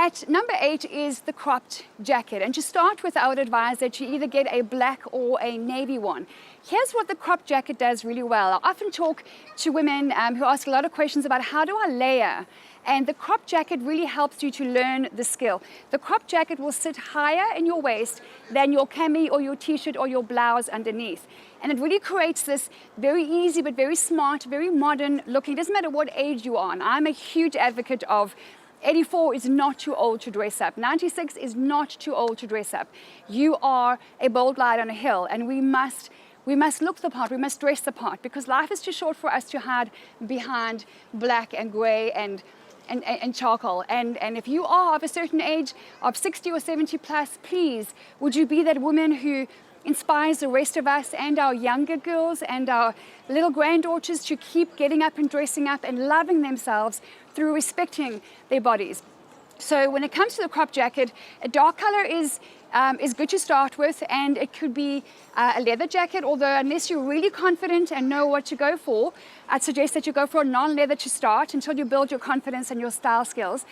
At number 8 is the cropped jacket. And to start with, I would advise that you either get a black or a navy one. Here's what the cropped jacket does really well. I often talk to women who ask a lot of questions about how do I layer? And the cropped jacket really helps you to learn the skill. The cropped jacket will sit higher in your waist than your cami or your t-shirt or your blouse underneath. And it really creates this very easy but very smart, very modern looking. It doesn't matter what age you are. And I'm a huge advocate of 84 is not too old to dress up. 96 is not too old to dress up. You are a bold light on a hill, and we must look the part, we must dress the part, because life is too short for us to hide behind black and gray and charcoal. And if you are of a certain age, of 60 or 70 plus, please, would you be that woman who inspires the rest of us and our younger girls and our little granddaughters to keep getting up and dressing up and loving themselves through respecting their bodies. So when it comes to the crop jacket, a dark color is good to start with, and it could be a leather jacket, although unless you're really confident and know what to go for, I'd suggest that you go for a non-leather to start until you build your confidence and your style skills.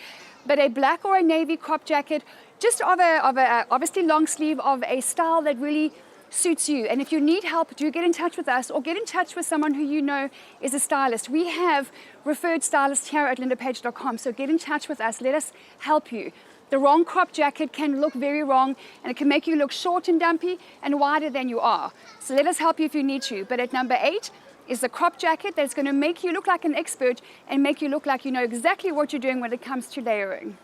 But a black or a navy crop jacket, just of a obviously long sleeve, of a style that really suits you. And if you need help, do get in touch with us or get in touch with someone who you know is a stylist. We have referred stylists here at lindapage.com, so get in touch with us. Let us help you. The wrong crop jacket can look very wrong, and it can make you look short and dumpy and wider than you are. So let us help you if you need to. But at number 8 is the crop jacket that's going to make you look like an expert and make you look like you know exactly what you're doing when it comes to layering.